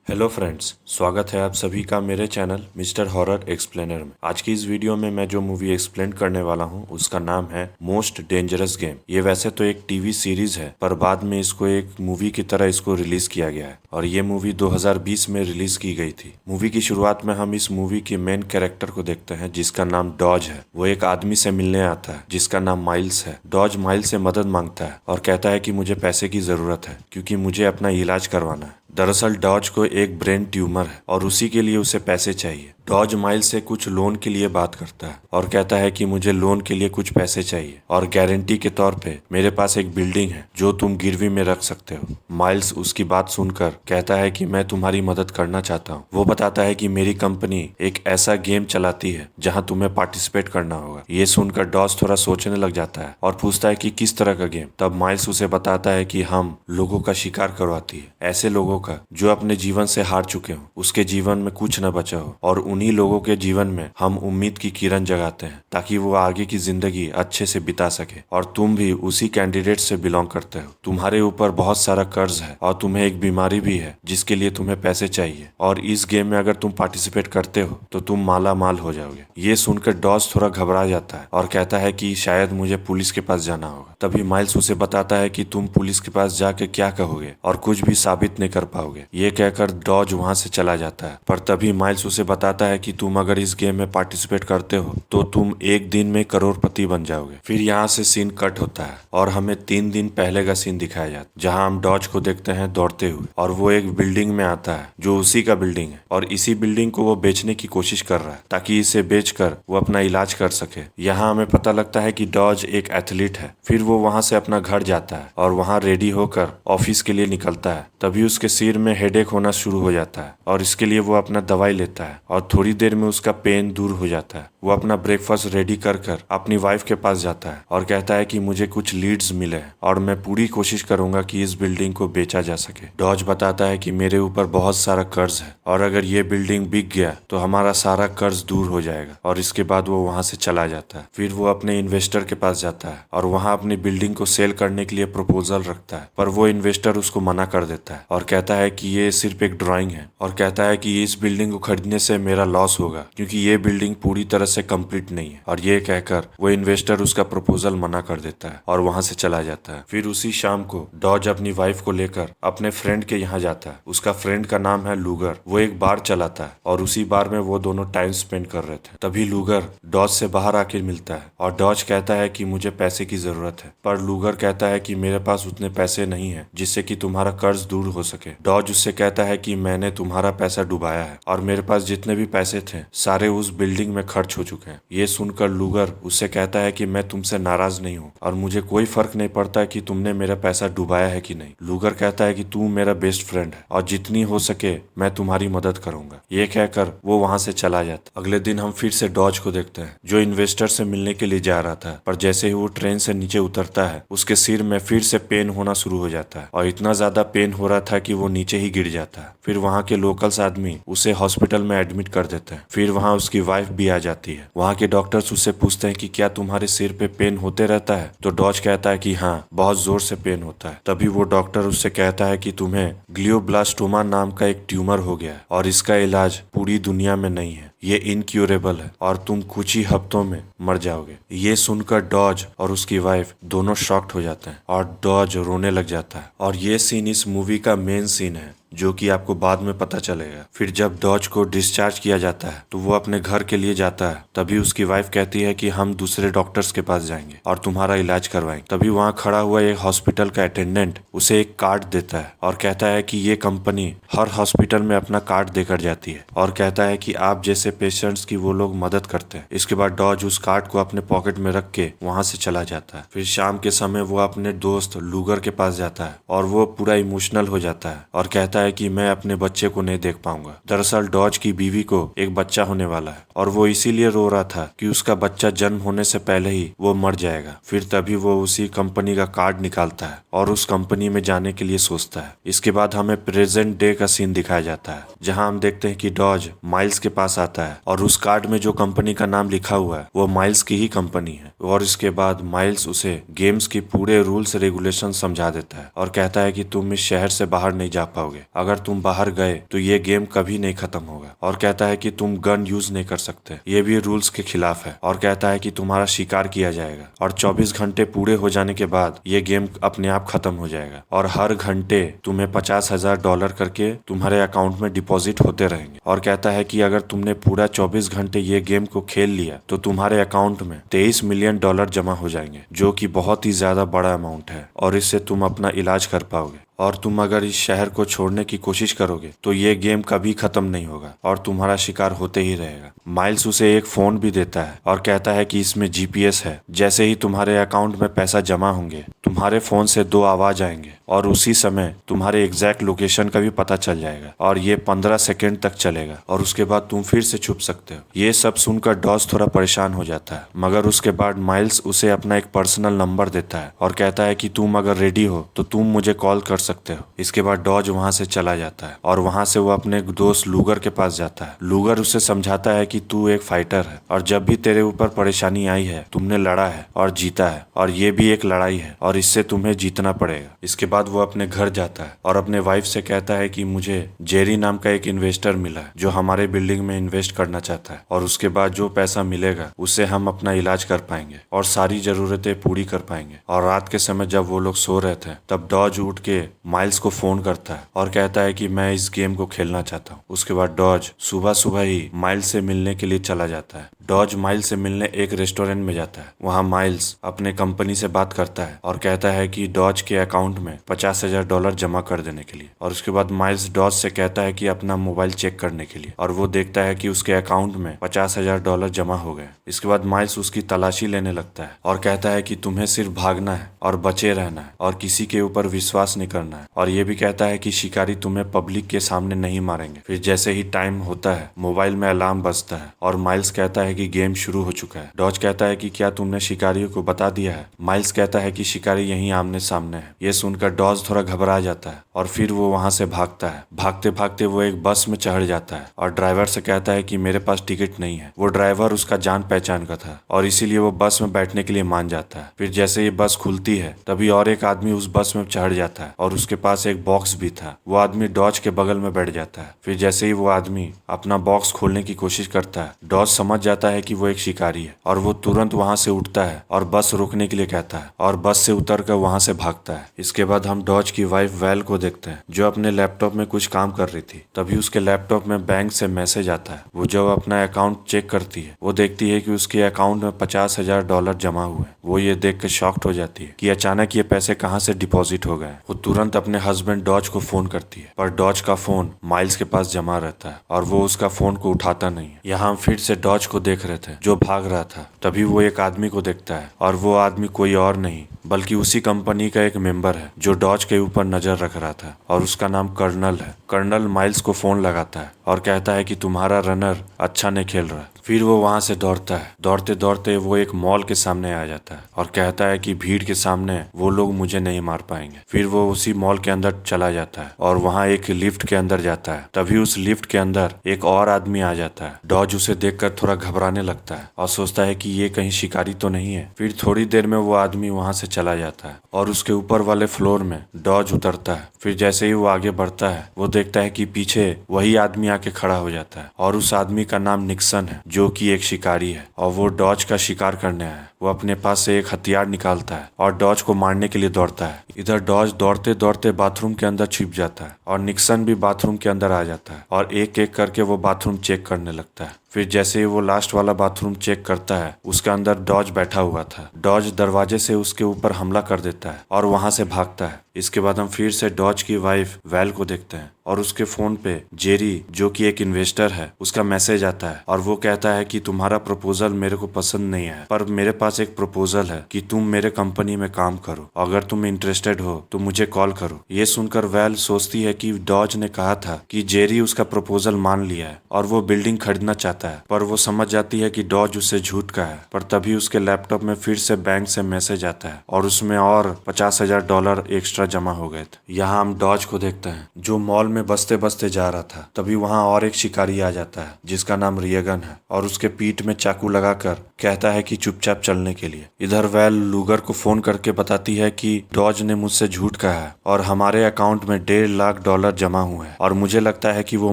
Hello friends, स्वागत है आप सभी का मेरे चैनल मिस्टर हॉरर एक्सप्लेनर में। आज की इस वीडियो में मैं जो मूवी एक्सप्लेन करने वाला हूं उसका नाम है मोस्ट डेंजरस गेम। ये वैसे तो एक टीवी सीरीज है पर बाद में इसको एक मूवी की तरह इसको रिलीज किया गया है और ये मूवी 2020 में रिलीज की गई थी। मूवी की शुरुआत में हम इस मूवी के मेन कैरेक्टर को देखते हैं जिसका नाम डॉज है। वो एक आदमी से मिलने आता है जिसका नाम माइल्स है। डॉज माइल्स से मदद मांगता है और कहता है कि मुझे पैसे की जरूरत है क्योंकि मुझे अपना इलाज करवाना है। दरअसल डॉज को एक ब्रेन ट्यूमर है और उसी के लिए उसे पैसे चाहिए। डॉज माइल से कुछ लोन के लिए बात करता है और कहता है कि मुझे लोन के लिए कुछ पैसे चाहिए और गारंटी के तौर पे मेरे पास एक बिल्डिंग है जो तुम गिरवी में रख सकते हो। माइल्स उसकी बात सुनकर कहता है कि मैं तुम्हारी मदद करना चाहता हूँ। वो बताता है कि मेरी कंपनी एक ऐसा गेम चलाती है जहाँ तुम्हें पार्टिसिपेट करना होगा। ये सुनकर डॉज थोड़ा सोचने लग जाता है और पूछता है कि किस तरह का गेम। तब माइल्स उसे बताता है कि हम लोगों का शिकार करवाती है, ऐसे लोगों का जो अपने जीवन से हार चुके हो, उसके जीवन में कुछ न बचा हो, और उन्हीं लोगों के जीवन में हम उम्मीद की किरण जगाते हैं ताकि वो आगे की जिंदगी अच्छे से बिता सके। और तुम भी उसी कैंडिडेट से बिलोंग करते हो। तुम्हारे ऊपर बहुत सारा कर्ज है और तुम्हें एक बीमारी भी है जिसके लिए तुम्हें पैसे चाहिए, और इस गेम में अगर तुम पार्टिसिपेट करते हो तो तुम माला माल हो जाओगे। ये सुनकर डॉज थोड़ा घबरा जाता है और कहता है कि शायद मुझे पुलिस के पास जाना होगा। तभी माइल्स उसे बताता है कि तुम पुलिस के पास जाके क्या कहोगे और कुछ भी साबित नहीं कर पाओगे। ये कहकर डॉज वहां से चला जाता है, पर तभी माइल्स उसे बताता है कि तुम अगर इस गेम में पार्टिसिपेट करते हो तो तुम एक दिन में करोड़पति बन जाओगे। फिर यहाँ से सीन कट होता है और हमें 3 दिन पहले का सीन दिखाया जाता है जहाँ हम डॉज को देखते हैं दौड़ते हुए, और वो एक बिल्डिंग में आता है जो उसी का बिल्डिंग है और इसी बिल्डिंग को वो बेचने की कोशिश कर रहा है ताकि इसे बेचकर वो अपना इलाज कर सके। यहाँ हमें पता लगता है कि डॉज एक एथलीट है। फिर वो वहां से अपना घर जाता है और वहां रेडी होकर ऑफिस के लिए निकलता है। तभी उसके सिर में हेडेक होना शुरू हो जाता है और इसके लिए वो अपना दवाई लेता है और थोड़ी देर में उसका पेन दूर हो जाता है। वो अपना ब्रेकफास्ट रेडी कर कर अपनी वाइफ के पास जाता है और कहता है कि मुझे कुछ लीड्स मिले हैं और मैं पूरी कोशिश करूंगा कि इस बिल्डिंग को बेचा जा सके। डॉज बताता है कि मेरे ऊपर बहुत सारा कर्ज है और अगर ये बिल्डिंग बिक गया तो हमारा सारा कर्ज दूर हो जाएगा, और इसके बाद वो वहां से चला जाता है। फिर वो अपने इन्वेस्टर के पास जाता है और वहां अपनी बिल्डिंग को सेल करने के लिए प्रपोजल रखता है, पर वो इन्वेस्टर उसको मना कर देता है और कहता है कि ये सिर्फ एक ड्राइंग है, और कहता है कि इस बिल्डिंग को खरीदने से मेरा लॉस होगा क्योंकि ये बिल्डिंग पूरी तरह से कंप्लीट नहीं है। और ये कहकर वो इन्वेस्टर उसका प्रपोजल मना कर देता है और वहां से चला जाता है। फिर उसी शाम को डॉज अपनी वाइफ को लेकर अपने फ्रेंड के यहाँ जाता है। उसका फ्रेंड का नाम है लूगर। वो एक बार चलाता है और उसी बार में वो दोनों टाइम स्पेंड कर रहे थे। तभी लूगर डॉज से बाहर आकर मिलता है और डॉज कहता है कि मुझे पैसे की जरूरत है, पर लूगर कहता है कि मेरे पास उतने पैसे नहीं है जिससे कि तुम्हारा कर्ज दूर हो सके। डॉज उससे कहता है कि मैंने तुम्हारा पैसा डुबाया है और मेरे पास जितने भी पैसे थे सारे उस बिल्डिंग में खर्च हो चुके हैं। ये सुनकर लूगर उससे कहता है कि मैं तुमसे नाराज नहीं हूँ और मुझे कोई फर्क नहीं पड़ता कि तुमने मेरा पैसा डुबाया है कि नहीं। लूगर कहता है कि तू मेरा बेस्ट फ्रेंड है और जितनी हो सके मैं तुम्हारी मदद करूंगा। ये कहकर वो वहां से चला जाता। अगले दिन हम फिर से डॉज को देखते हैं जो इन्वेस्टर से मिलने के लिए जा रहा था, पर जैसे ही वो ट्रेन से नीचे उतरता है उसके सिर में फिर से पेन होना शुरू हो जाता है और इतना ज्यादा पेन हो रहा था कि वो नीचे ही गिर जाता है। फिर वहाँ के लोकल्स आदमी उसे हॉस्पिटल में एडमिट कर देते हैं। फिर वहाँ उसकी वाइफ भी आ जाती है। वहाँ के डॉक्टर्स उससे पूछते हैं कि क्या तुम्हारे सिर पे पेन होते रहता है? तो डॉज कहता है कि हाँ, बहुत जोर से पेन होता है। तभी वो डॉक्टर उससे कहता है कि तुम्हें ग्लियोब्लास्टोमा नाम का एक ट्यूमर हो गया है और इसका इलाज पूरी दुनिया में नहीं है। ये इनक्यूरेबल है और तुम कुछ ही हफ्तों में मर जाओगे। ये सुनकर डॉज और उसकी वाइफ दोनों शॉक्ड हो जाते हैं और डॉज रोने लग जाता है। और ये सीन इस मूवी का मेन सीन है जो कि आपको बाद में पता चलेगा। फिर जब डॉज को डिस्चार्ज किया जाता है तो वो अपने घर के लिए जाता है। तभी उसकी वाइफ कहती है कि हम दूसरे डॉक्टर्स के पास जाएंगे और तुम्हारा इलाज करवाएंगे। तभी वहाँ खड़ा हुआ एक हॉस्पिटल का अटेंडेंट उसे एक कार्ड देता है और कहता है कि ये कंपनी हर हॉस्पिटल में अपना कार्ड देकर जाती है और कहता है कि आप जैसे पेशेंट्स की वो लोग मदद करते हैं। इसके बाद डॉज उस कार्ड को अपने पॉकेट में रख के वहां से चला जाता है। फिर शाम के समय वो अपने दोस्त लूगर के पास जाता है और वो पूरा इमोशनल हो जाता है और कहता है कि मैं अपने बच्चे को नहीं देख पाऊंगा। दरअसल डॉज की बीवी को एक बच्चा होने वाला है और वो इसीलिए रो रहा था कि उसका बच्चा जन्म होने से पहले ही वो मर जाएगा। फिर तभी वो उसी कंपनी का कार्ड निकालता है और उस कंपनी में जाने के लिए सोचता है। इसके बाद हमें प्रेजेंट डे का सीन दिखाया जाता है जहाँ हम देखते हैं कि डॉज माइल्स के पास आता आता है और उस कार्ड में जो कंपनी का नाम लिखा हुआ है वो माइल्स की ही कंपनी है। और इसके बाद माइल्स उसे गेम्स की पूरे रूल्स रेगुलेशन समझा देता है और कहता है कि तुम इस शहर से बाहर नहीं जा पाओगे, अगर तुम बाहर गए तो ये गेम कभी नहीं खत्म होगा। और कहता है कि तुम गन यूज नहीं कर सकते, ये भी रूल्स के खिलाफ है। और कहता है कि तुम्हारा शिकार किया जाएगा और 24 घंटे पूरे हो जाने के बाद ये गेम अपने आप खत्म हो जाएगा और हर घंटे तुम्हें $50,000 करके तुम्हारे अकाउंट में डिपॉजिट होते रहेंगे। और कहता है कि अगर तुमने पूरा 24 घंटे ये गेम को खेल लिया तो तुम्हारे अकाउंट में $23 मिलियन जमा हो जाएंगे, जो कि बहुत ही ज्यादा बड़ा अमाउंट है और इससे तुम अपना इलाज कर पाओगे। और तुम अगर इस शहर को छोड़ने की कोशिश करोगे तो ये गेम कभी खत्म नहीं होगा और तुम्हारा शिकार होते ही रहेगा। माइल्स उसे एक फोन भी देता है और कहता है कि इसमें जीपीएस है, जैसे ही तुम्हारे अकाउंट में पैसा जमा होंगे तुम्हारे फोन से 2 आवाज आएंगे और उसी समय तुम्हारे एग्जैक्ट लोकेशन का भी पता चल जाएगा और ये 15 सेकेंड तक चलेगा और उसके बाद तुम फिर से छुप सकते हो। ये सब सुनकर डॉज थोड़ा परेशान हो जाता है, मगर उसके बाद माइल्स उसे अपना एक पर्सनल नंबर देता है और कहता है कि तुम अगर रेडी हो तो तुम मुझे कॉल कर सकते हो। इसके बाद डॉज वहां से चला जाता है और वहां से वो अपने दोस्त लूगर के पास जाता है। लूगर उसे समझाता है कि तू एक फाइटर है और जब भी तेरे ऊपर परेशानी आई है तुमने लड़ा है और जीता है और ये भी एक लड़ाई है और इससे तुम्हें जीतना पड़ेगा। इसके बाद वो अपने घर जाता है और अपने वाइफ से कहता है कि मुझे जेरी नाम का एक इन्वेस्टर मिला है जो हमारे बिल्डिंग में इन्वेस्ट करना चाहता है और उसके बाद जो पैसा मिलेगा उससे हम अपना इलाज कर पाएंगे और सारी जरूरतें पूरी कर पाएंगे। और रात के समय जब वो लोग सो रहे थे तब डॉज उठ के माइल्स को फोन करता है और कहता है कि मैं इस गेम को खेलना चाहता हूँ। उसके बाद डॉज सुबह सुबह ही माइल्स से मिलने के लिए चला जाता है। डॉज माइल्स से मिलने एक रेस्टोरेंट में जाता है। वहाँ माइल्स अपने कंपनी से बात करता है और कहता है कि डॉज के अकाउंट में $50,000 जमा कर देने के लिए। और उसके बाद माइल्स डॉज से कहता है कि अपना मोबाइल चेक करने के लिए और वो देखता है कि उसके अकाउंट में $50,000 जमा हो गए। इसके बाद माइल्स उसकी तलाशी लेने लगता है और कहता है कि तुम्हें सिर्फ भागना है और बचे रहना है और किसी के ऊपर विश्वास नहीं करना है। और ये भी कहता है कि शिकारी तुम्हें पब्लिक के सामने नहीं मारेंगे। फिर जैसे ही टाइम होता है मोबाइल में अलार्म बजता है और माइल्स कहता है कि गेम शुरू हो चुका है। डॉज कहता है कि क्या तुमने शिकारियों को बता दिया है? माइल्स कहता है कि शिकारी यहीं आमने सामने है। ये सुनकर डॉज थोड़ा घबरा जाता है और फिर वो वहां से भागता है। भागते भागते वो एक बस में चढ़ जाता है और ड्राइवर से कहता है कि मेरे पास टिकट नहीं है। वो ड्राइवर उसका जान पहचान का था और इसीलिए वो बस में बैठने के लिए मान जाता है। फिर जैसे ये बस खुलती है तभी और एक आदमी उस बस में चढ़ जाता है और उसके पास एक बॉक्स भी था। वो आदमी डॉज के बगल में बैठ जाता है। फिर जैसे ही वो आदमी अपना बॉक्स खोलने की कोशिश करता है डॉज समझ जाता है कि वो एक शिकारी है और वो तुरंत वहां से उठता है और बस रोकने के लिए कहता है और बस से उतरकर वहां से भागता है। इसके बाद हम डॉज की वाइफ वैल को देखते हैं जो अपने लैपटॉप में कुछ काम कर रही थी। तभी उसके लैपटॉप में बैंक से मैसेज आता है। वो जब अपना अकाउंट चेक करती है वो देखती है कि उसके अकाउंट में $50,000 जमा हुए। वो ये देख कर शॉक्ड हो जाती है कि अचानक ये पैसे कहाँ से डिपॉजिट हो गए। वो तुरंत अपने हस्बैंड डॉज को फोन करती है पर डॉज का फोन माइल्स के पास जमा रहता है और वो उसका फोन को उठाता नहीं है। यहाँ हम फिर से डॉज को देख रहे थे जो भाग रहा था। तभी वो एक आदमी को देखता है और वो आदमी कोई और नहीं बल्कि उसी कंपनी का एक मेंबर है जो डॉज के ऊपर नजर रख रहा था और उसका नाम कर्नल है। कर्नल माइल्स को फोन लगाता है और कहता है कि तुम्हारा रनर अच्छा नहीं खेल रहा। फिर वो वहां से दौड़ता है। दौड़ते दौड़ते वो एक मॉल के सामने आ जाता है और कहता है कि भीड़ के सामने वो लोग मुझे नहीं मार पाएंगे। फिर वो उसी मॉल के अंदर चला जाता है और वहां एक लिफ्ट के अंदर जाता है। तभी उस लिफ्ट के अंदर एक और आदमी आ जाता है। डॉज उसे देखकर थोड़ा घबराने लगता है और सोचता है कि ये कहीं शिकारी तो नहीं है। फिर थोड़ी देर में वो आदमी वहां से चला जाता है और उसके ऊपर वाले फ्लोर में डॉज उतरता है। फिर जैसे ही वो आगे बढ़ता है वो देखता है कि पीछे वही आदमी आके खड़ा हो जाता है और उस आदमी का नाम निक्सन है जो कि एक शिकारी है और वो डॉज का शिकार करने आया है। वो अपने पास से एक हथियार निकालता है और डॉज को मारने के लिए दौड़ता है। इधर डॉज दौड़ते दौड़ते बाथरूम के अंदर छिप जाता है और निक्सन भी बाथरूम के अंदर आ जाता है और एक एक करके वो बाथरूम चेक करने लगता है। फिर जैसे ही वो लास्ट वाला बाथरूम चेक करता है उसके अंदर डॉज बैठा हुआ था। डॉज दरवाजे से उसके ऊपर हमला कर देता है और वहां से भागता है। इसके बाद हम फिर से डॉज की वाइफ वैल को देखते हैं और उसके फोन पे जेरी जो कि एक इन्वेस्टर है उसका मैसेज आता है और वो कहता है कि तुम्हारा प्रपोजल मेरे को पसंद नहीं है पर मेरे पास पास एक प्रपोजल है कि तुम मेरे कंपनी में काम करो, अगर तुम इंटरेस्टेड हो तो मुझे कॉल करो। ये सुनकर वैल सोचती है कि डॉज ने कहा था कि जेरी उसका प्रपोजल मान लिया है और वो बिल्डिंग खरीदना चाहता है, पर वो समझ जाती है कि डॉज उससे झूठ कहा है। पर तभी उसके लैपटॉप में फिर से बैंक से मैसेज आता है और उसमें और $50,000 एक्स्ट्रा जमा हो गए थे। यहाँ हम डॉज को देखते हैं जो मॉल में बसते बसते जा रहा था। तभी वहाँ और एक शिकारी आ जाता है जिसका नाम रियगन है और उसके पीठ में चाकू लगाकर कहता है कि चुपचाप चलने के लिए। इधर वैल लूगर को फोन करके बताती है कि डॉज ने मुझसे झूठ कहा है और हमारे अकाउंट में $1.5 लाख जमा हुए हैं और मुझे लगता है कि वो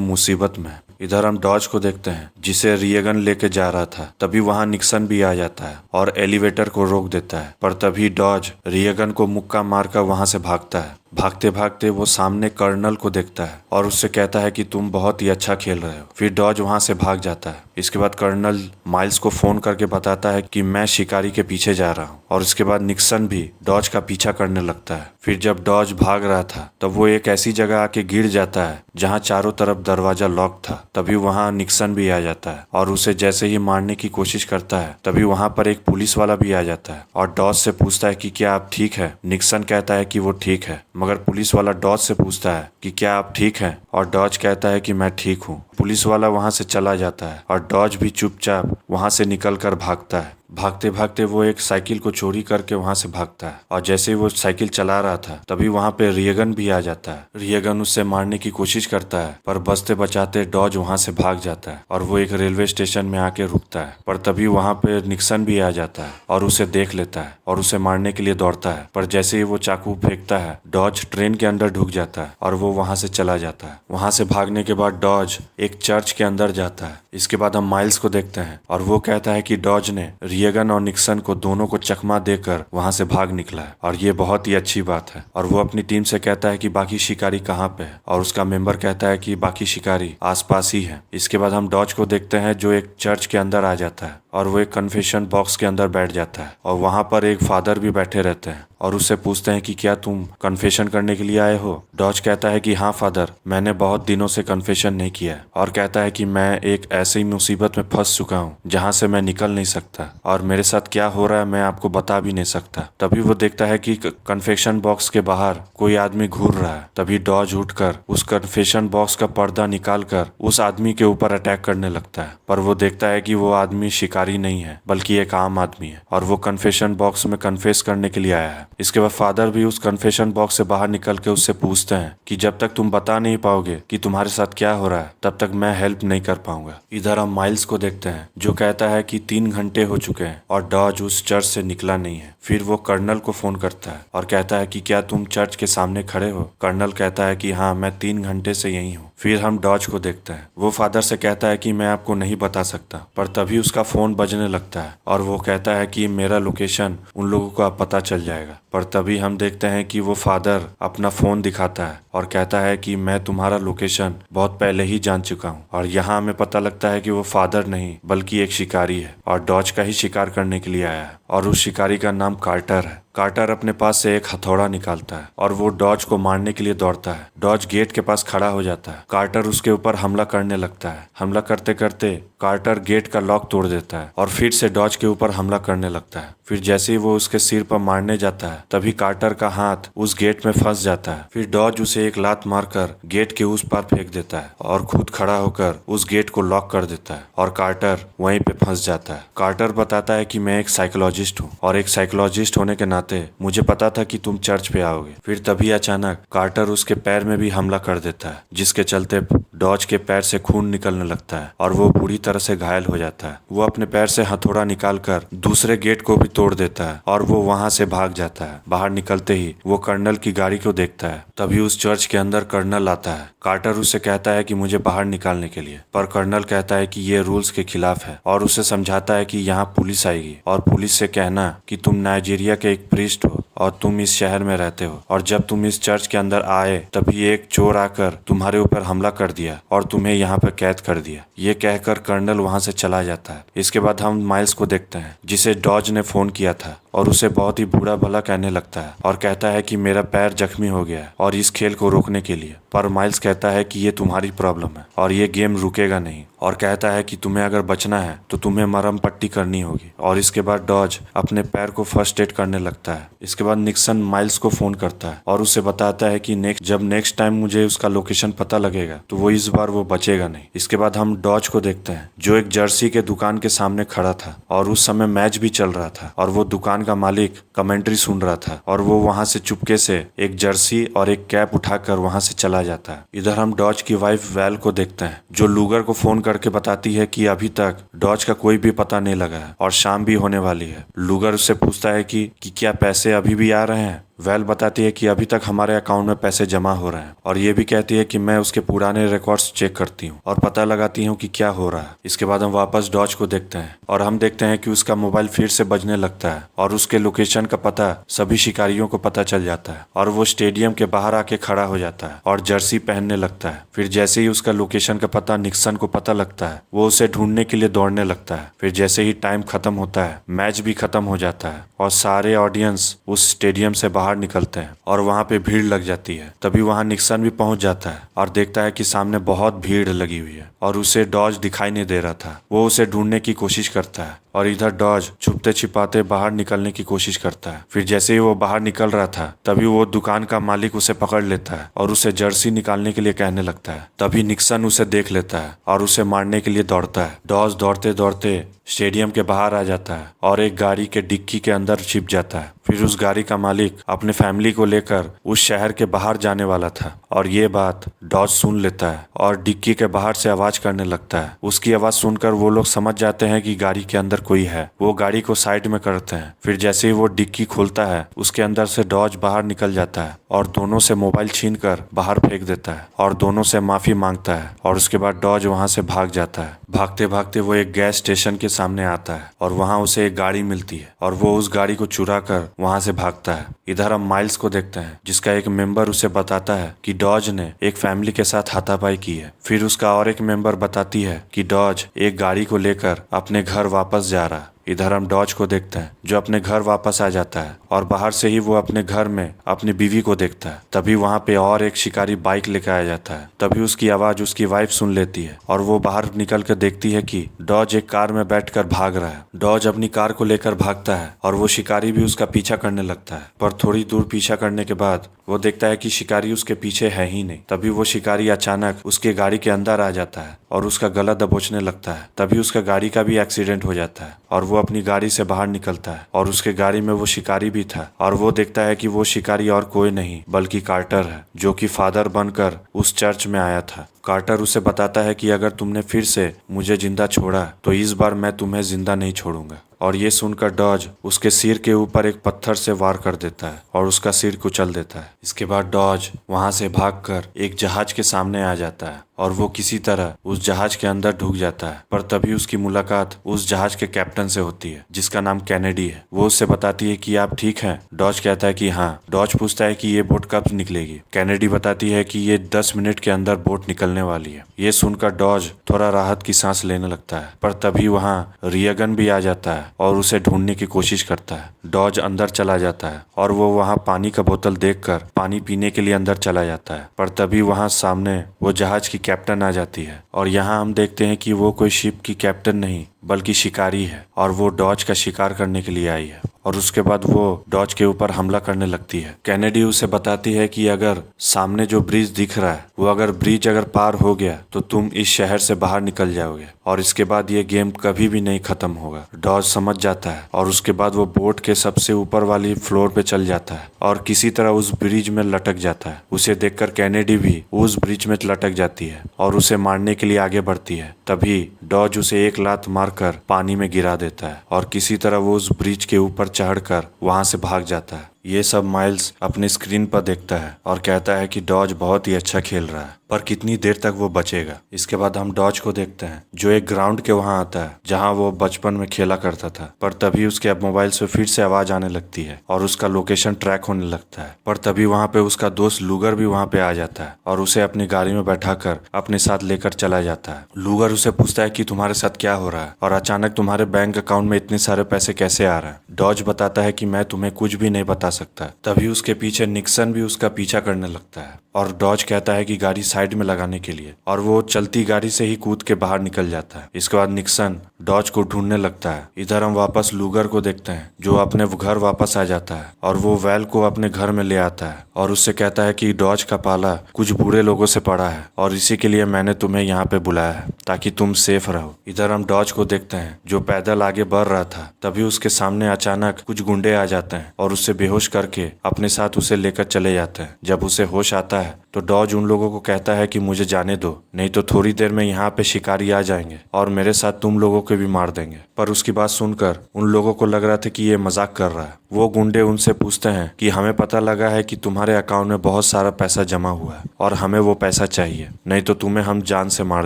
मुसीबत में है। इधर हम डॉज को देखते हैं जिसे रियगन लेके जा रहा था। तभी वहां निक्सन भी आ जाता है और एलिवेटर को रोक देता है, पर तभी डॉज रियगन को मुक्का मारकर वहां से भागता है। भागते भागते वो सामने कर्नल को देखता है और उससे कहता है कि तुम बहुत ही अच्छा खेल रहे हो। फिर डॉज वहां से भाग जाता है। इसके बाद कर्नल माइल्स को फोन करके बताता है कि मैं शिकारी के पीछे जा रहा हूँ और उसके बाद निक्सन भी डॉज का पीछा करने लगता है। फिर जब डॉज भाग रहा था तब वो एक ऐसी जगह आके गिर जाता है जहाँ चारों तरफ दरवाजा लॉक था। तभी वहाँ निक्सन भी आ जाता है और उसे जैसे ही मारने की कोशिश करता है तभी वहाँ पर एक पुलिस वाला भी आ जाता है और डॉज से पूछता है कि क्या आप ठीक है। निक्सन कहता है कि वो ठीक है, मगर पुलिस वाला डॉज से पूछता है कि क्या आप ठीक हैं और डॉज कहता है कि मैं ठीक हूँ। पुलिस वाला वहां से चला जाता है और डॉज भी चुपचाप वहां से निकलकर भागता है। भागते भागते वो एक साइकिल को चोरी करके वहां से भागता है और जैसे ही वो साइकिल चला रहा था तभी वहां पे रियगन भी आ जाता है। रियगन उससे मारने की कोशिश करता है पर बचते बचाते डॉज वहां से भाग जाता है और वो एक रेलवे स्टेशन में आके रुकता है। पर तभी वहां पे निक्सन भी आ जाता है और उसे देख लेता है और उसे मारने के लिए दौड़ता है, पर जैसे ही वो चाकू फेंकता है डॉज ट्रेन के अंदर ढुक जाता है और वो वहां से चला जाता है। वहां से भागने के बाद डॉज एक चर्च के अंदर जाता है। इसके बाद हम माइल्स को देखते हैं और वो कहता है कि डॉज ने रियगन और निक्सन को दोनों को चकमा देकर वहां से भाग निकला है और ये बहुत ही अच्छी बात है। और वो अपनी टीम से कहता है कि बाकी शिकारी कहाँ पे है और उसका मेंबर कहता है कि बाकी शिकारी आसपास ही है। इसके बाद हम डॉज को देखते हैं जो एक चर्च के अंदर आ जाता है और वो एक कन्फेशन बॉक्स के अंदर बैठ जाता है और वहां पर एक फादर भी बैठे रहते हैं और उससे पूछते हैं कि क्या तुम कन्फेशन करने के लिए आए हो। डॉज कहता है कि हाँ फादर, मैंने बहुत दिनों से कन्फेशन नहीं किया है और कहता है कि मैं एक ऐसी मुसीबत में फंस चुका हूँ जहाँ से मैं निकल नहीं सकता और मेरे साथ क्या हो रहा है मैं आपको बता भी नहीं सकता। तभी वो देखता है कि कन्फेशन बॉक्स के बाहर कोई आदमी घूर रहा है। तभी डॉज उठकर उस कन्फेशन बॉक्स का पर्दा निकालकर उस आदमी के ऊपर अटैक करने लगता है, पर वो देखता है कि वो आदमी शिकारी नहीं है बल्कि एक आम आदमी है और वो कन्फेशन बॉक्स में कन्फेस करने के लिए आया है। इसके बाद फादर भी उस कन्फेशन बॉक्स से बाहर निकल के उससे पूछते हैं कि जब तक तुम बता नहीं पाओगे कि तुम्हारे साथ क्या हो रहा है तब तक मैं हेल्प नहीं कर पाऊंगा। इधर हम माइल्स को देखते हैं जो कहता है कि 3 घंटे हो चुके हैं और डॉज उस चर्च से निकला नहीं है। फिर वो कर्नल को फोन करता है और कहता है कि क्या तुम चर्च के सामने खड़े हो। कर्नल कहता है कि हाँ, मैं 3 घंटे से यही हूँ। फिर हम डॉज को देखते हैं, वो फादर से कहता है कि मैं आपको नहीं बता सकता, पर तभी उसका फोन बजने लगता है और वो कहता है कि मेरा लोकेशन उन लोगों को अब पता चल जाएगा। पर तभी हम देखते हैं कि वो फादर अपना फोन दिखाता है और कहता है कि मैं तुम्हारा लोकेशन बहुत पहले ही जान चुका हूँ। और यहाँ हमें पता लगता है कि वो फादर नहीं बल्कि एक शिकारी है और डॉज का ही शिकार करने के लिए आया है और उस शिकारी का नाम कार्टर है। कार्टर अपने पास से एक हथौड़ा निकालता है और वो डॉज को मारने के लिए दौड़ता है। डॉज गेट के पास खड़ा हो जाता है। कार्टर उसके ऊपर हमला करने लगता है। हमला करते करते कार्टर गेट का लॉक तोड़ देता है और फिर से डॉज के ऊपर हमला करने लगता है। फिर जैसे ही वो उसके सिर पर मारने जाता है तभी कार्टर का हाथ उस गेट में फंस जाता है। फिर डॉज उसे एक लात मारकर गेट के उस पार फेंक देता है और खुद खड़ा होकर उस गेट को लॉक कर देता है और कार्टर वहीं पे फंस जाता है। कार्टर बताता है कि मैं एक साइकोलॉजिस्ट हूँ और एक साइकोलॉजिस्ट होने के नाते मुझे पता था कि तुम चर्च पे आओगे। फिर तभी अचानक कार्टर उसके पैर में भी हमला कर देता है जिसके चलते डॉज के पैर से खून निकलने लगता है और वो बुरी तरह से घायल हो जाता है। वो अपने पैर से हथौड़ा निकालकर दूसरे गेट को भी तोड़ देता है और वो वहां से भाग जाता है। बाहर निकलते ही वो कर्नल की गाड़ी को देखता है। तभी उस चर्च के अंदर कर्नल आता है। कार्टर उससे कहता है कि मुझे बाहर निकालने के लिए, पर कर्नल कहता है कि ये रूल्स के खिलाफ है और उसे समझाता है कि यहाँ पुलिस आएगी और पुलिस से कहना कि तुम नाइजीरिया के एक प्रीस्ट हो और तुम इस शहर में रहते हो और जब तुम इस चर्च के अंदर आए तभी एक चोर आकर तुम्हारे ऊपर हमला कर दिया और तुम्हें यहाँ पर कैद कर दिया। ये कहकर कर्नल वहां से चला जाता है। इसके बाद हम माइल्स को देखते हैं जिसे डॉज ने फोन किया था और उसे बहुत ही बुरा भला कहने लगता है और कहता है कि मेरा पैर जख्मी हो गया है और इस खेल को रोकने के लिए। पर माइल्स कहता है कि ये तुम्हारी प्रॉब्लम है और ये गेम रुकेगा नहीं और कहता है कि तुम्हें अगर बचना है तो तुम्हें मरहम पट्टी करनी होगी। और इसके बाद डॉज अपने पैर को फर्स्ट एड करने लगता है। इसके बाद निक्सन माइल्स को फोन करता है और उसे बताता है कि जब नेक्स्ट टाइम मुझे उसका लोकेशन पता लगेगा तो वो इस बार वो बचेगा नहीं। इसके बाद हम डॉज को देखते हैं जो एक जर्सी के दुकान के सामने खड़ा था और उस समय मैच भी चल रहा था और वो दुकान का मालिक कमेंट्री सुन रहा था और वो वहां से चुपके से एक जर्सी और एक कैप उठाकर वहां से चला जाता है। इधर हम डॉज की वाइफ वैल को देखते हैं जो लूगर को फोन करके बताती है कि अभी तक डॉज का कोई भी पता नहीं लगा है और शाम भी होने वाली है। लूगर उससे पूछता है कि क्या पैसे अभी भी आ रहे हैं। वैल बताती है कि अभी तक हमारे अकाउंट में पैसे जमा हो रहे हैं और ये भी कहती है कि मैं उसके पुराने रिकॉर्ड्स चेक करती हूँ और पता लगाती हूँ कि क्या हो रहा है। इसके बाद हम वापस डॉज को देखते हैं और हम देखते हैं कि उसका मोबाइल फिर से बजने लगता है और उसके लोकेशन का पता सभी शिकारियों को पता चल जाता है और वो स्टेडियम के बाहर आके खड़ा हो जाता है और जर्सी पहनने लगता है। फिर जैसे ही उसका लोकेशन का पता निक्सन को पता लगता है वो उसे ढूंढने के लिए दौड़ने लगता है। फिर जैसे ही टाइम खत्म होता है मैच भी खत्म हो जाता है और सारे ऑडियंस उस स्टेडियम से बाहर निकलते हैं और वहां पे भीड़ लग जाती है। तभी वहां निक्सन भी पहुंच जाता है और देखता है कि सामने बहुत भीड़ लगी हुई है और उसे डॉज दिखाई नहीं दे रहा था। वो उसे ढूंढने की कोशिश करता है और इधर डॉज छुपते छिपाते बाहर निकलने की कोशिश करता है। फिर जैसे ही वो बाहर निकल रहा था तभी वो दुकान का मालिक उसे पकड़ लेता है और उसे जर्सी निकालने के लिए कहने लगता है। तभी निक्सन उसे देख लेता है और उसे मारने के लिए दौड़ता है। डॉज दौड़ते दौड़ते स्टेडियम के बाहर आ जाता है और एक गाड़ी के डिक्की के अंदर छिप जाता है। फिर उस गाड़ी का मालिक अपने फैमिली को लेकर उस शहर के बाहर जाने वाला था और ये बात डॉज सुन लेता है और डिक्की के बाहर से आवाज करने लगता है। उसकी आवाज सुनकर वो लोग समझ जाते हैं कि गाड़ी के अंदर कोई है। वो गाड़ी को साइड में करते हैं। फिर जैसे ही वो डिक्की खोलता है उसके अंदर से डॉज बाहर निकल जाता है और दोनों से मोबाइल छीन कर बाहर फेंक देता है और दोनों से माफी मांगता है और उसके बाद डॉज वहां से भाग जाता है। भागते भागते वो एक गैस स्टेशन के सामने आता है और वहां उसे एक गाड़ी मिलती है और वो उस गाड़ी को चुरा कर वहां से भागता है। इधर हम माइल्स को देखते हैं जिसका एक मेंबर उसे बताता है कि डॉज ने एक फैमिली के साथ हाथापाई की है। फिर उसका और एक मेंबर बताती है कि डॉज एक गाड़ी को लेकर अपने घर वापस जा रहा है। इधर हम डॉज को देखते हैं जो अपने घर वापस आ जाता है और बाहर से ही वो अपने घर में अपनी बीवी को देखता है। तभी वहां पे और एक शिकारी बाइक लेकर आ जाता है। तभी उसकी आवाज उसकी वाइफ सुन लेती है और वो बाहर निकल कर देखती है कि डॉज एक कार में बैठकर भाग रहा है। डॉज अपनी कार को लेकर भागता है और वो शिकारी भी उसका पीछा करने लगता है। पर थोड़ी दूर पीछा करने के बाद वो देखता है कि शिकारी उसके पीछे है ही नहीं। तभी वो शिकारी अचानक उसके गाड़ी के अंदर आ जाता है और उसका गला दबोचने लगता है। तभी उसका गाड़ी का भी एक्सीडेंट हो जाता है और वो अपनी गाड़ी से बाहर निकलता है और उसके गाड़ी में वो शिकारी भी था और वो देखता है कि वो शिकारी और कोई नहीं बल्कि कार्टर है जो कि फादर बनकर उस चर्च में आया था। कार्टर उसे बताता है कि अगर तुमने फिर से मुझे जिंदा छोड़ा तो इस बार मैं तुम्हें जिंदा नहीं छोड़ूंगा। और ये सुनकर डॉज उसके सिर के ऊपर एक पत्थर से वार कर देता है और उसका सिर कुचल देता है। इसके बाद डॉज वहां से भागकर एक जहाज के सामने आ जाता है और वो किसी तरह उस जहाज के अंदर ढुक जाता है। पर तभी उसकी मुलाकात उस जहाज के कैप्टन से होती है जिसका नाम कैनेडी है। वो उससे बताती है कि आप ठीक हैं। डॉज कहता है कि हाँ। डॉज पूछता है कि ये बोट कब निकलेगी। कैनेडी बताती है कि ये 10 मिनट के अंदर बोट निकलने वाली है। ये सुनकर डॉज थोड़ा राहत की सांस लेने लगता है। पर तभी वहाँ रियगन भी आ जाता है और उसे ढूंढने की कोशिश करता है। डॉज अंदर चला जाता है और वो वहाँ पानी का बोतल देखकर पानी पीने के लिए अंदर चला जाता है। पर तभी वहाँ सामने वो जहाज की कैप्टन आ जाती है और यहाँ हम देखते हैं कि वो कोई शिप की कैप्टन नहीं बल्कि शिकारी है और वो डॉज का शिकार करने के लिए आई है और उसके बाद वो डॉज के ऊपर हमला करने लगती है। कैनेडी उसे बताती है कि अगर सामने जो ब्रिज दिख रहा है वो अगर ब्रिज अगर पार हो गया तो तुम इस शहर से बाहर निकल जाओगे और इसके बाद ये गेम कभी भी नहीं खत्म होगा। डॉज समझ जाता है और उसके बाद वो बोट के सबसे ऊपर वाली फ्लोर पे चल जाता है और किसी तरह उस ब्रिज में लटक जाता है। उसे देखकर कैनेडी भी उस ब्रिज में लटक जाती है और उसे मारने के लिए आगे बढ़ती है। तभी डॉज उसे एक लात मारकर पानी में गिरा देता है और किसी तरह वो उस ब्रिज के ऊपर चढ़कर वहां से भाग जाता है। ये सब माइल्स अपनी स्क्रीन पर देखता है और कहता है कि डॉज बहुत ही अच्छा खेल रहा है पर कितनी देर तक वो बचेगा। इसके बाद हम डॉज को देखते हैं जो एक ग्राउंड के वहां आता है जहां वो बचपन में खेला करता था। पर तभी उसके मोबाइल से फिर से आवाज आने लगती है और उसका लोकेशन ट्रैक होने लगता है। पर तभी वहां पे उसका दोस्त लूगर भी वहां पे आ जाता है और उसे अपनी गाड़ी में बैठाकर अपने साथ लेकर चला जाता है। लूगर उसे पूछता है कि तुम्हारे साथ क्या हो रहा है और अचानक तुम्हारे बैंक अकाउंट में इतने सारे पैसे कैसे आ रहे हैं। डॉज बताता है कि मैं तुम्हें कुछ भी नहीं बता सकता। तभी उसके पीछे निक्सन भी उसका पीछा करने लगता है और डॉज कहता है कि गाड़ी साइड साइड में लगाने के लिए और वो चलती गाड़ी से ही कूद के बाहर निकल जाता है। इसके बाद निक्सन डॉज को ढूंढने लगता है। इधर हम वापस लूगर को देखते हैं जो अपने घर वापस आ जाता है और वो वैल को अपने घर में ले आता है और उससे कहता है कि डॉज का पाला कुछ बुरे लोगों से पड़ा है और इसी के लिए मैंने तुम्हें यहाँ पे बुलाया है ताकि तुम सेफ रहो। इधर हम डॉज को देखते हैं जो पैदल आगे बढ़ रहा था। तभी उसके सामने अचानक कुछ गुंडे आ जाते हैं और उससे बेहोश करके अपने साथ उसे लेकर चले जाते हैं। जब उसे होश आता है तो डॉज उन लोगों को कहता है कि मुझे जाने दो, नहीं तो थोड़ी देर में यहाँ पे शिकारी आ जाएंगे और मेरे साथ तुम लोगों को भी मार देंगे। पर उसकी बात सुनकर उन लोगों को लग रहा था कि ये मजाक कर रहा है। वो गुंडे उनसे पूछते हैं कि हमें पता लगा है कि तुम्हारे अकाउंट में बहुत सारा पैसा जमा हुआ है और हमें वो पैसा चाहिए, नहीं तो तुम्हें हम जान से मार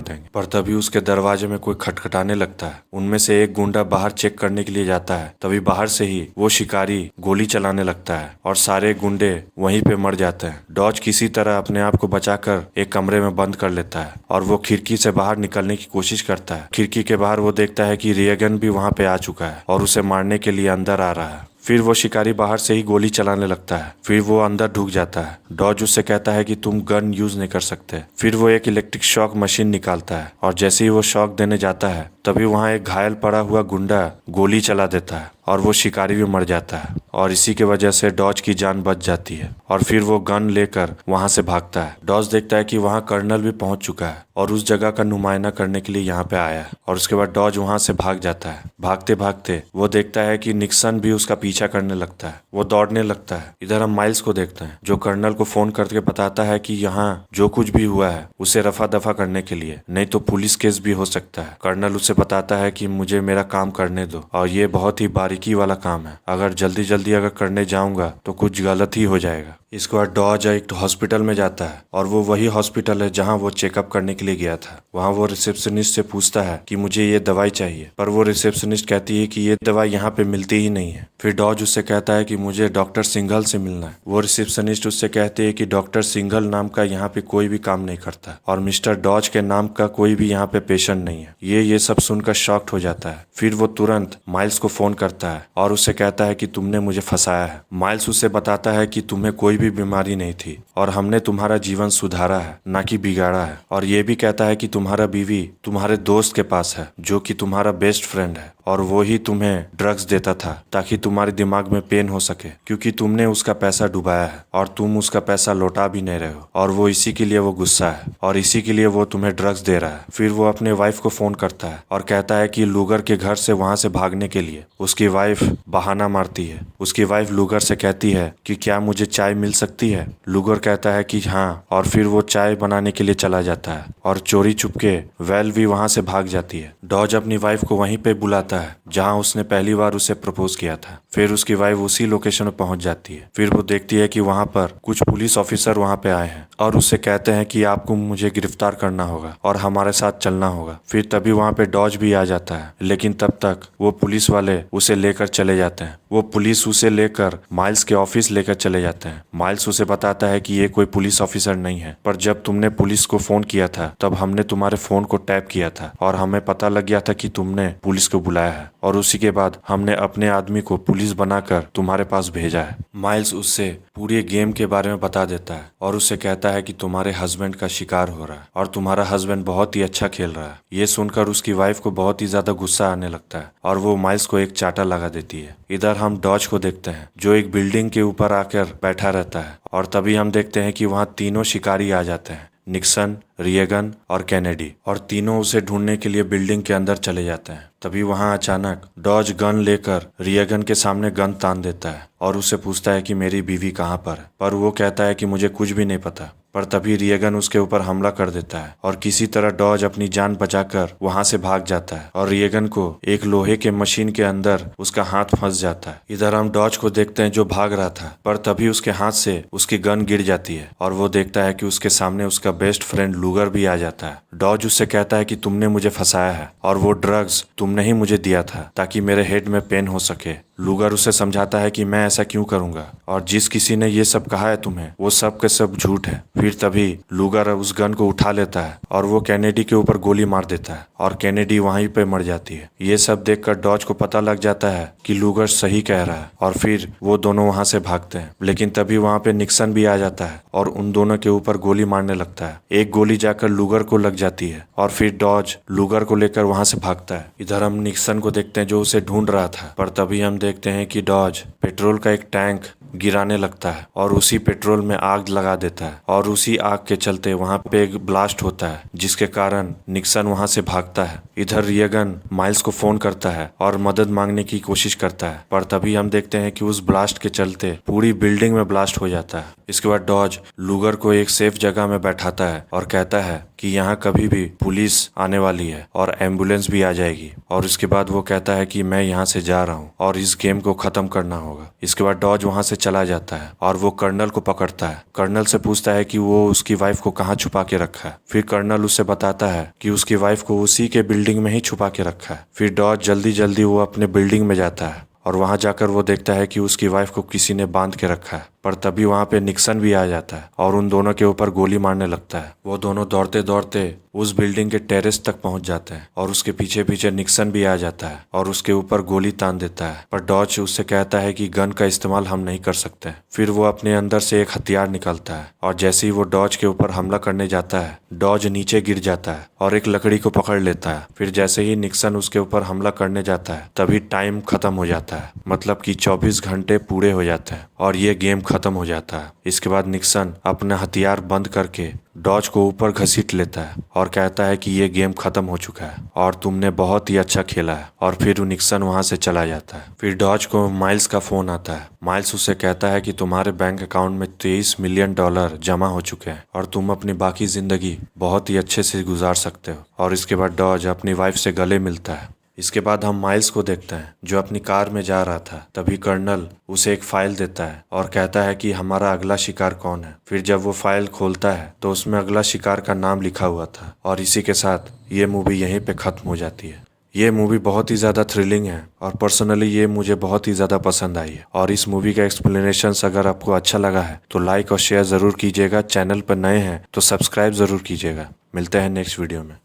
देंगे। पर तभी उसके दरवाजे में कोई खटखटाने लगता है। उनमें से एक गुंडा बाहर चेक करने के लिए जाता है। तभी बाहर से ही वो शिकारी गोली चलाने लगता है और सारे गुंडे वहीं पे मर जाते हैं। डॉज किसी तरह अपने आप को बचाकर एक कमरे में बंद कर लेता है और वो खिड़की से बाहर निकलने की कोशिश करता है। खिड़की के बाहर वो देखता है कि रिएगन भी वहां पे आ चुका है और उसे मारने के लिए अंदर आ रहा है। फिर वो शिकारी बाहर से ही गोली चलाने लगता है। फिर वो अंदर ढुक जाता है। डॉज उससे कहता है कि तुम गन यूज नहीं कर सकते। फिर वो एक इलेक्ट्रिक शॉक मशीन निकालता है और जैसे ही वो शॉक देने जाता है तभी वहाँ एक घायल पड़ा हुआ गुंडा गोली चला देता है और वो शिकारी भी मर जाता है और इसी की वजह से डॉज की जान बच जाती है और फिर वो गन लेकर वहाँ से भागता है। डॉज देखता है कि वहाँ कर्नल भी पहुंच चुका है और उस जगह का नुमाइना करने के लिए यहाँ पे आया है और उसके बाद डॉज वहाँ से भाग जाता है। भागते भागते वो देखता है कि निक्सन भी उसका पीछा करने लगता है। वो दौड़ने लगता है। इधर हम माइल्स को देखते हैं जो कर्नल को फोन करके बताता है कि यहाँ जो कुछ भी हुआ है उसे रफा दफा करने के लिए, नहीं तो पुलिस केस भी हो सकता है। कर्नल उसे बताता है कि मुझे मेरा काम करने दो और ये बहुत ही बारीकी वाला काम है, अगर जल्दी जल्दी अगर करने जाऊंगा तो कुछ गलत ही हो जाएगा। इसके बाद डॉज एक हॉस्पिटल में जाता है और वो वही हॉस्पिटल है जहां वो चेकअप करने के लिए गया था। वहां वो रिसेप्शनिस्ट से पूछता है कि मुझे ये दवाई चाहिए, पर वो रिसेप्शनिस्ट कहती है कि ये दवाई यहाँ पे मिलती ही नहीं है। फिर डॉज उससे कहता है कि मुझे डॉक्टर सिंघल से मिलना है। वो रिसेप्शनिस्ट उससे कहती है कि डॉक्टर सिंघल नाम का यहाँ पे कोई भी काम नहीं करता और मिस्टर डॉज के नाम का कोई भी यहाँ पे पेशेंट नहीं है। ये सब सुनकर शॉक्ड हो जाता है। फिर वो तुरंत माइल्स को फोन करता है और उससे कहता है कि तुमने मुझे फंसाया है। माइल्स उससे बताता है कि तुम्हें कोई भी बीमारी नहीं थी और हमने तुम्हारा जीवन सुधारा है, ना कि बिगाड़ा है। और ये भी कहता है कि तुम्हारा बीवी तुम्हारे दोस्त के पास है जो कि तुम्हारा बेस्ट फ्रेंड है और वो ही तुम्हें ड्रग्स देता था ताकि तुम्हारे दिमाग में पेन हो सके, क्योंकि तुमने उसका पैसा डुबाया है और तुम उसका पैसा लौटा भी नहीं रहे हो और वो इसी के लिए वो गुस्सा है और इसी के लिए वो तुम्हें ड्रग्स दे रहा है। फिर वो अपने वाइफ को फोन करता है और कहता है कि लूगर के घर से वहां से भागने के लिए। उसकी वाइफ बहाना मारती है। उसकी वाइफ लूगर से कहती है कि क्या मुझे चाय मिल सकती है। लूगर कहता है कि हाँ और फिर वो चाय बनाने के लिए चला जाता है और चोरी छुपके वेल भी वहां से भाग जाती है। डॉज अपनी वाइफ को वहीं पे बुलाता है जहां उसने पहली बार उसे प्रपोज किया था। फिर उसकी वाइफ उसी लोकेशन पर पहुंच जाती है। फिर वो देखती है कि वहां पर कुछ पुलिस ऑफिसर वहां पे आए हैं और उससे कहते हैं कि आपको मुझे गिरफ्तार करना होगा और हमारे साथ चलना होगा। फिर तभी वहां पे डॉज भी आ जाता है, लेकिन तब तक वो पुलिस वाले उसे लेकर चले जाते हैं। वो पुलिस उसे लेकर माइल्स के ऑफिस लेकर चले जाते हैं। माइल्स उसे बताता है कि ये कोई पुलिस ऑफिसर नहीं है, पर जब तुमने पुलिस को फोन किया था तब हमने तुम्हारे फोन को टैप किया था और हमें पता लग गया था कि तुमने पुलिस को बुलाया है और उसी के बाद हमने अपने आदमी को पुलिस बनाकर तुम्हारे पास भेजा है। माइल्स उससे पूरे गेम के बारे में बता देता है और उससे कहता है कि तुम्हारे हस्बैंड का शिकार हो रहा है और तुम्हारा हस्बैंड बहुत ही अच्छा खेल रहा है। ये सुनकर उसकी वाइफ को बहुत ही ज्यादा गुस्सा आने लगता है और वो माइल्स को एक चाटा लगा देती है। इधर हम डॉज को देखते हैं जो एक बिल्डिंग के ऊपर आकर बैठा रहता है और तभी हम देखते हैं कि वहाँ तीनों शिकारी आ जाते हैं, निक्सन, रिएगन और कैनेडी, और तीनों उसे ढूंढने के लिए बिल्डिंग के अंदर चले जाते हैं। तभी वहां अचानक डॉज गन लेकर रिएगन के सामने गन तान देता है और उससे पूछता है कि मेरी बीवी कहाँ पर है, पर वो कहता है कि मुझे कुछ भी नहीं पता। पर तभी रिएगन उसके ऊपर हमला कर देता है और किसी तरह डॉज अपनी जान बचाकर वहां से भाग जाता है और रिएगन को एक लोहे के मशीन के अंदर उसका हाथ फंस जाता है। इधर हम डॉज को देखते हैं जो भाग रहा था, पर तभी उसके हाथ से उसकी गन गिर जाती है और वो देखता है कि उसके सामने उसका बेस्ट फ्रेंड लूगर भी आ जाता है। डॉज उससे कहता है कि तुमने मुझे फंसाया है और वो ड्रग्स तुमने ही मुझे दिया था ताकि मेरे हेड में पेन हो सके। लूगर उसे समझाता है कि मैं ऐसा क्यों करूंगा और जिस किसी ने ये सब कहा है तुम्हें वो सब के सब झूठ है। फिर तभी लूगर उस गन को उठा लेता है और वो कैनेडी के ऊपर गोली मार देता है और कैनेडी वहीं पे मर जाती है। ये सब देखकर डॉज को पता लग जाता है कि लूगर सही कह रहा है और फिर वो दोनों वहां से भागते हैं। लेकिन तभी वहां पे निक्सन भी आ जाता है और उन दोनों के ऊपर गोली मारने लगता है। एक गोली जाकर लूगर को लग जाती है और फिर डॉज लूगर को लेकर वहां से भागता है। इधर हम निक्सन को देखते हैं जो उसे ढूंढ रहा था, पर तभी हम देखते हैं कि डॉज पेट्रोल का एक टैंक गिराने लगता है और उसी पेट्रोल में आग लगा देता है और उसी आग के चलते वहां पे एक ब्लास्ट होता है जिसके कारण निक्सन वहां से भागता है। इधर रियगन माइल्स को फोन करता है और मदद मांगने की कोशिश करता है, पर तभी हम देखते हैं कि उस ब्लास्ट के चलते पूरी बिल्डिंग में ब्लास्ट हो जाता है। इसके बाद डॉज लूगर को एक सेफ जगह में बैठाता है और कहता है कि यहाँ कभी भी पुलिस आने वाली है और एम्बुलेंस भी आ जाएगी। और इसके बाद वो कहता है कि मैं यहाँ से जा रहा हूँ और इस गेम को खत्म करना होगा। इसके बाद डॉज वहां से चला जाता है और वो कर्नल को पकड़ता है। कर्नल से पूछता है कि वो उसकी वाइफ को कहाँ छुपा के रखा है। फिर कर्नल उससे बताता है कि उसकी वाइफ को उसी के बिल्डिंग में ही छुपा के रखा है। फिर डॉज जल्दी जल्दी वो अपने बिल्डिंग में जाता है और वहां जाकर वो देखता है कि उसकी वाइफ को किसी ने बांध के रखा है। पर तभी वहां पे निक्सन भी आ जाता है और उन दोनों के ऊपर गोली मारने लगता है। वो दोनों दौड़ते दौड़ते उस बिल्डिंग के टेरेस तक पहुंच जाते हैं और उसके पीछे पीछे निक्सन भी आ जाता है और उसके ऊपर गोली तान देता है। पर डॉज उससे कहता है कि गन का इस्तेमाल हम नहीं कर सकते। फिर वो अपने अंदर से एक हथियार निकालता है और जैसे ही वो डॉज के ऊपर हमला करने जाता है, डॉज नीचे गिर जाता है और एक लकड़ी को पकड़ लेता है। फिर जैसे ही निक्सन उसके ऊपर हमला करने जाता है तभी टाइम खत्म हो जाता है, मतलब कि 24 घंटे पूरे हो जाते हैं और ये गेम खत्म हो जाता है। इसके बाद निक्सन अपना हथियार बंद करके डॉज को ऊपर घसीट लेता है और कहता है कि ये गेम खत्म हो चुका है और तुमने बहुत ही अच्छा खेला है। और फिर निक्सन वहां से चला जाता है। फिर डॉज को माइल्स का फोन आता है। माइल्स उससे कहता है कि तुम्हारे बैंक अकाउंट में $23 मिलियन जमा हो चुके हैं और तुम अपनी बाकी जिंदगी बहुत ही अच्छे से गुजार सकते हो। और इसके बाद डॉज अपनी वाइफ से गले मिलता है। इसके बाद हम माइल्स को देखते हैं जो अपनी कार में जा रहा था। तभी कर्नल उसे एक फाइल देता है और कहता है कि हमारा अगला शिकार कौन है। फिर जब वो फाइल खोलता है तो उसमें अगला शिकार का नाम लिखा हुआ था। और इसी के साथ ये मूवी यहीं पे खत्म हो जाती है। ये मूवी बहुत ही ज़्यादा थ्रिलिंग है और पर्सनली ये मुझे बहुत ही ज़्यादा पसंद आई है। और इस मूवी का एक्सप्लेनेशंस अगर आपको अच्छा लगा है तो लाइक और शेयर ज़रूर कीजिएगा। चैनल पर नए हैं तो सब्सक्राइब ज़रूर कीजिएगा। मिलते हैं नेक्स्ट वीडियो में।